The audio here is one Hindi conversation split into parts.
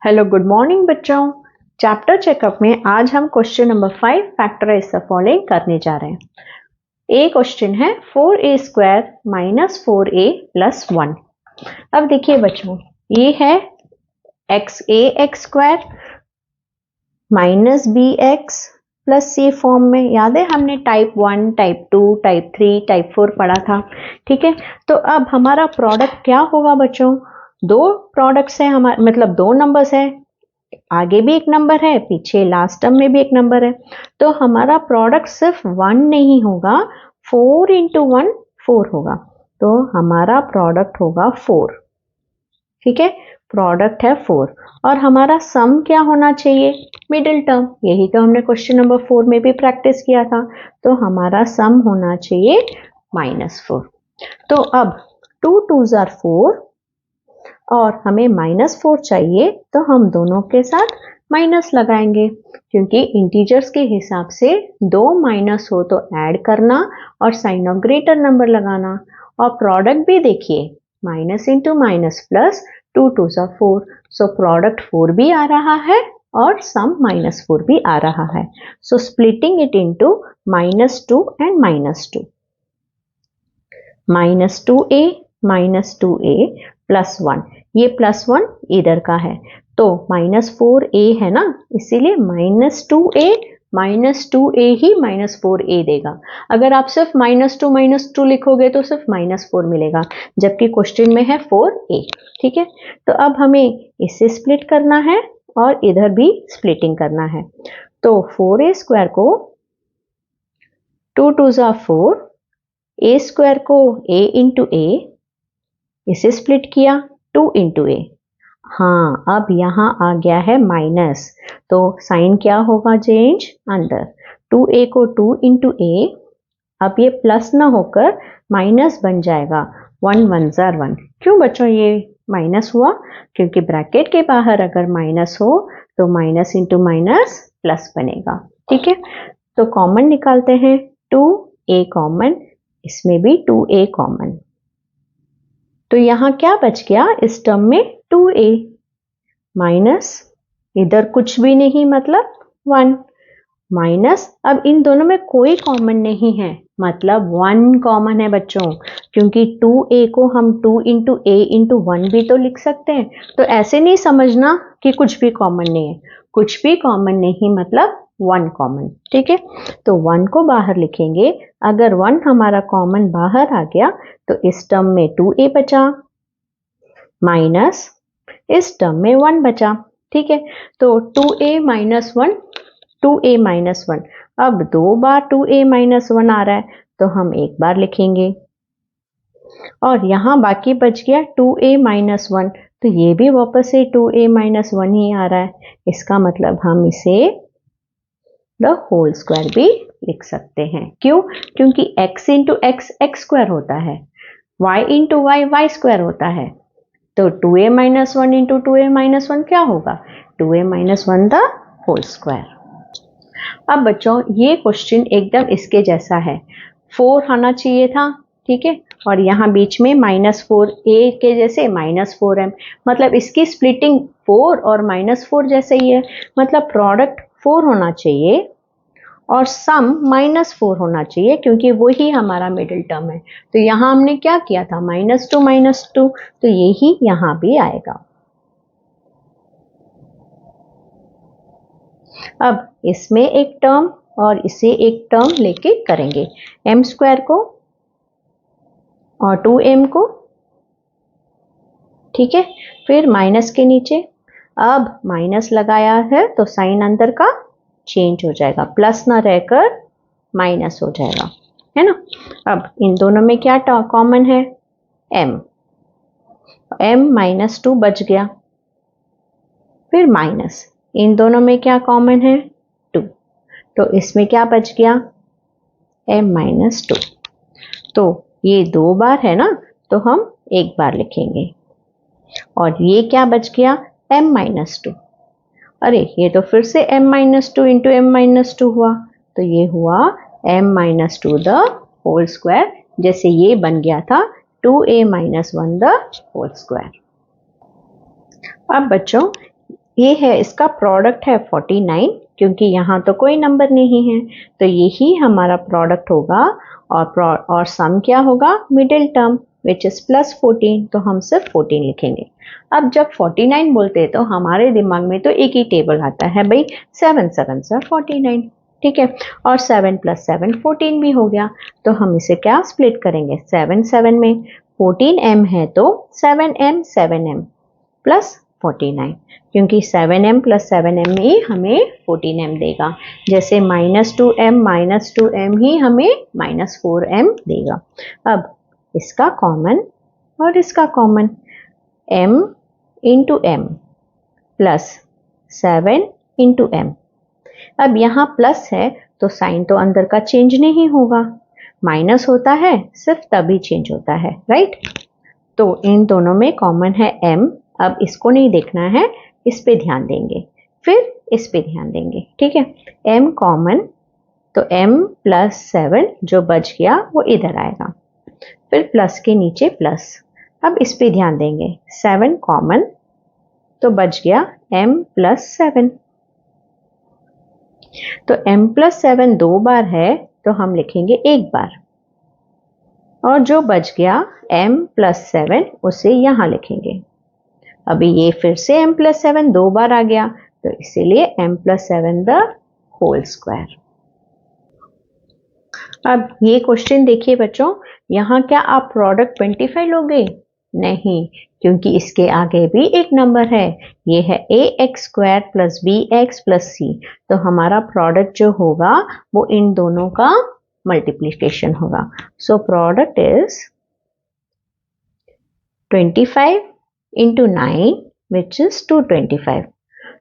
हेलो गुड मॉर्निंग बच्चों। चैप्टर चेकअप में आज हम question number 5 factorize the following करने जा रहे हैं। ए क्वेश्चन है 4a square minus 4a plus 1। अब देखिए बच्चों, ये है x square minus b x plus c form में। याद है हमने टाइप 1, टाइप 2, टाइप 3, टाइप 4 पढ़ा था। ठीक है, तो अब हमारा प्रोडक्ट क्या होगा बच्चों? दो प्रोडक्ट्स हैं हमारे, मतलब दो नंबर्स है, आगे भी एक नंबर है, पीछे लास्ट टर्म में भी एक नंबर है। तो हमारा प्रोडक्ट सिर्फ 1 नहीं होगा, 4 इंटू 1 4 होगा। तो हमारा प्रोडक्ट होगा 4। ठीक है, प्रोडक्ट है 4 और हमारा सम क्या होना चाहिए? Middle term. यही तो हमने क्वेश्चन नंबर 4 में भी प्रैक्टिस किया था। तो हमारा सम होना चाहिए -4। तो अब 2 2s are 4 और हमें -4 चाहिए, तो हम दोनों के साथ माइनस लगाएंगे, क्योंकि इंटीजर्स के हिसाब से दो माइनस हो तो ऐड करना और साइन ऑफ ग्रेटर नंबर लगाना। और प्रोडक्ट भी देखिए, minus into minus plus, 2 2s are 4, so product 4 भी आ रहा है और सम -4 भी आ रहा है। So splitting it into -2 and -2, -2a plus 1। ये प्लस 1 इधर का है, तो -4a है ना, इसीलिए -2a ही -4a देगा। अगर आप सिर्फ -2 लिखोगे तो सिर्फ -4 मिलेगा, जबकि क्वेश्चन में है 4a। ठीक है, तो अब हमें इससे स्प्लिट करना है और इधर भी स्प्लिटिंग करना है। तो 4a स्क्वायर को 2 2s are 4, a स्क्वायर को a इंटू a, इसे स्प्लिट किया 2 इंटू ए। हाँ, अब यहाँ आ गया है माइनस, तो साइन क्या होगा? चेंज अंदर। 2a को 2 इंटू ए, अब ये प्लस ना होकर माइनस बन जाएगा। 1 1s are 1। क्यों बच्चों ये माइनस हुआ? क्योंकि ब्रैकेट के बाहर अगर माइनस हो तो माइनस इंटू माइनस प्लस बनेगा। ठीक है, तो कॉमन निकालते हैं, 2a कॉमन, इसमें भी 2a कॉमन, तो यहां क्या बच गया इस टर्म में? 2a माइनस, इधर कुछ भी नहीं मतलब 1 माइनस। अब इन दोनों में कोई कॉमन नहीं है, मतलब 1 कॉमन है बच्चों, क्योंकि 2a को हम 2 इंटू a इंटू 1 भी तो लिख सकते हैं। तो ऐसे नहीं समझना कि कुछ भी कॉमन नहीं है, कुछ भी कॉमन नहीं मतलब 1 कॉमन। ठीक है, तो 1 को बाहर लिखेंगे। अगर 1 हमारा कॉमन बाहर आ गया तो इस टर्म में 2a बचा, माइनस इस टर्म में 1 बचा। ठीक है, तो 2a माइनस 1, 2a माइनस 1। अब दो बार 2a माइनस 1 आ रहा है, तो हम एक बार लिखेंगे और यहां बाकी बच गया 2a माइनस 1, तो ये भी वापस से 2a माइनस 1 ही आ रहा है। इसका मतलब हम इसे द होल स्क्वायर भी लिख सकते हैं। क्यों? क्योंकि x into x x square होता है, y into y y square होता है। तो 2a minus 1 into 2a minus 1 क्या होगा? 2a minus 1 the whole square. अब बच्चों ये क्वेश्चन एकदम इसके जैसा है, 4 आना चाहिए था। ठीक है, और यहाँ बीच में -4a के जैसे -4m, मतलब इसकी स्प्लिटिंग 4 और -4 जैसे ही है, मतलब प्रोडक्ट 4 होना चाहिए और सम -4 होना चाहिए, क्योंकि वही हमारा मिडिल टर्म है। तो यहाँ हमने क्या किया था? -2, तो यही यहाँ भी आएगा। अब इसमें एक टर्म और इसे एक टर्म लेके करेंगे, m स्क्वायर को और 2m को। ठीक है, फिर माइनस के नीचे, अब माइनस लगाया है तो साइन अंदर का चेंज हो जाएगा, प्लस ना रहकर माइनस हो जाएगा, है ना। अब इन दोनों में क्या कॉमन है? m -2 बच गया, फिर माइनस, इन दोनों में क्या कॉमन है? 2, तो इसमें क्या बच गया? m-2। तो ये दो बार है ना, तो हम एक बार लिखेंगे। और ये क्या बच गया? m-2। अरे ये तो फिर से m-2 इंटू m-2 हुआ, तो ये हुआ m-2 द होल स्क्वायर, जैसे ये बन गया था 2a-1 द होल स्क्वायर। अब बच्चों ये है इसका प्रोडक्ट है 49, क्योंकि यहाँ तो कोई नंबर नहीं है तो यही हमारा प्रोडक्ट होगा। और सम क्या होगा, मिडिल टर्म विच इज +14, तो हम सिर्फ 14 लिखेंगे। अब जब 49 बोलते हैं तो हमारे दिमाग में तो एक ही टेबल आता है भाई, 7 7 49, ठीक है। और 7 + 7 14 भी हो गया, तो हम इसे क्या स्प्लिट करेंगे, 7 7 में 14m है तो 7m 7m प्लस 49, क्योंकि 7m + 7m ही हमें 14m देगा। जैसे -2m ही हमें -4m देगा। अब इसका कॉमन और इसका common, m × m plus 7 × m। अब यहाँ प्लस है तो साइन तो अंदर का चेंज नहीं होगा, माइनस होता है सिर्फ तभी चेंज होता है, राइट। तो इन दोनों में कॉमन है m। अब इसको नहीं देखना है, इस पे ध्यान देंगे, फिर इस पे ध्यान देंगे, ठीक है। m कॉमन, तो m + 7 जो बच गया वो इधर आएगा, फिर प्लस के नीचे प्लस। अब इस पे ध्यान देंगे, 7 कॉमन तो बच गया m + 7। तो m + 7 2 बार है तो हम लिखेंगे एक बार, और जो बच गया m + 7 उसे यहाँ लिखेंगे। अभी ये फिर से m + 7 2 बार आ गया तो इसीलिए m + 7 द होल स्क्वायर। अब ये क्वेश्चन देखिए बच्चों, यहाँ क्या आप प्रोडक्ट 25 लोगे? नहीं, क्योंकि इसके आगे भी एक नंबर है, ये है ax² + bx + c। तो हमारा प्रोडक्ट जो होगा वो इन दोनों का मल्टीप्लिकेशन होगा। So product is 25 × 9 which is 225।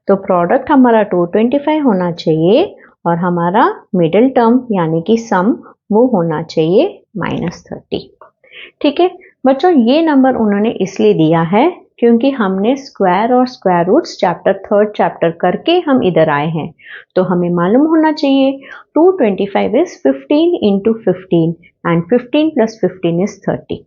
तो प्रोडक्ट हमारा 225 होना चाहिए और हमारा मिडिल टर्म यानी कि सम वो होना चाहिए -30, ठीक है बच्चों। ये नंबर उन्होंने इसलिए दिया है क्योंकि हमने स्क्वायर और स्क्वायर रूट्स थर्ड चैप्टर करके हम इधर आए हैं, तो हमें मालूम होना चाहिए 225 इज 15 × 15 एंड 15 + 15 इज 30।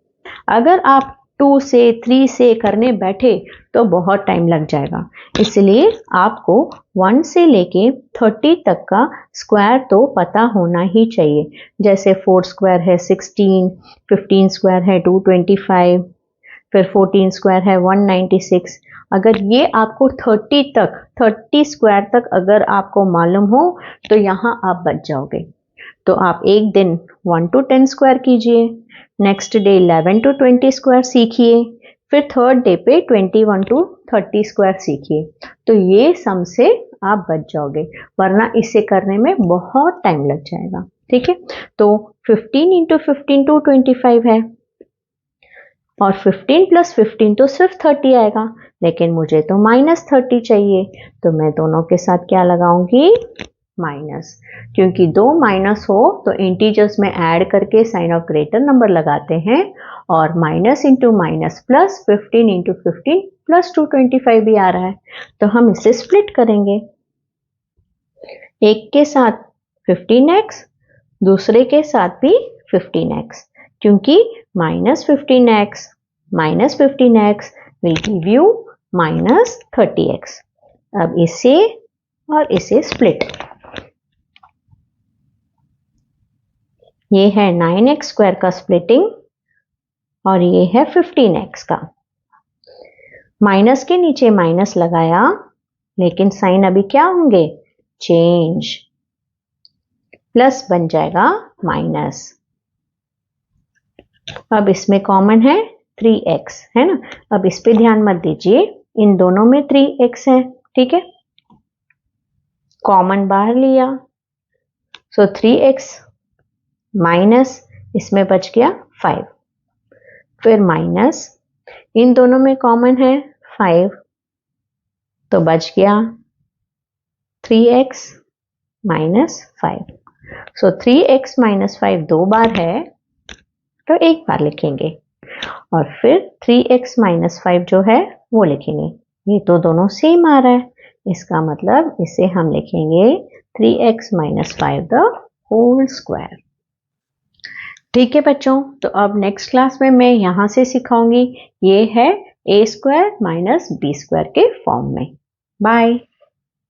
अगर आप 2 से 3 से करने बैठे तो बहुत टाइम लग जाएगा, इसलिए आपको 1 से लेके 30 तक का स्क्वायर तो पता होना ही चाहिए। जैसे 4 स्क्वायर है 16, 15 स्क्वायर है 225, फिर 14 स्क्वायर है 196। अगर ये आपको 30 स्क्वायर तक अगर आपको मालूम हो तो यहाँ आप बच जाओगे। तो आप एक दिन 1 to 10 स्क्वायर कीजिए, नेक्स्ट डे 11 to 20 स्क्वायर सीखिए, फिर थर्ड डे पे 21 to 30 स्क्वायर सीखिए, तो ये सम से आप बच जाओगे, वरना इसे करने में बहुत टाइम लग जाएगा, ठीक है। तो 15 × 15 225 है और 15 + 15 तो सिर्फ 30 आएगा, लेकिन मुझे तो -30 चाहिए, तो मैं दोनों के साथ क्या लगाऊंगी, माइनस, क्योंकि दो माइनस हो तो इंटीजर्स में ऐड करके साइन ऑफ ग्रेटर नंबर लगाते हैं, और माइनस इंटू माइनस प्लस 15 × 15 + 225 भी आ रहा है, तो हम इसे स्प्लिट करेंगे। एक के साथ 15x, दूसरे के साथ भी 15x, क्योंकि -15x will give you -30x। अब इसे और इसे स्प्लिट, ये है 9x² का स्प्लिटिंग और ये है 15x का। माइनस के नीचे माइनस लगाया, लेकिन साइन अभी क्या होंगे, चेंज, प्लस बन जाएगा माइनस। अब इसमें कॉमन है 3x, है ना। अब इस पे ध्यान मत दीजिए, इन दोनों में 3x है, ठीक है, कॉमन बाहर लिया, सो 3x माइनस, इसमें बच गया 5, फिर माइनस, इन दोनों में कॉमन है 5, तो बच गया 3x - 5। सो 3x - 5 2 बार है तो एक बार लिखेंगे, और फिर 3x - 5 जो है वो लिखेंगे। ये तो दोनों सेम आ रहा है, इसका मतलब इसे हम लिखेंगे 3x - 5 द होल स्क्वायर। ठीक है बच्चों, तो अब नेक्स्ट क्लास में मैं यहाँ से सिखाऊंगी, ये है a² - b² के फॉर्म में। बाय।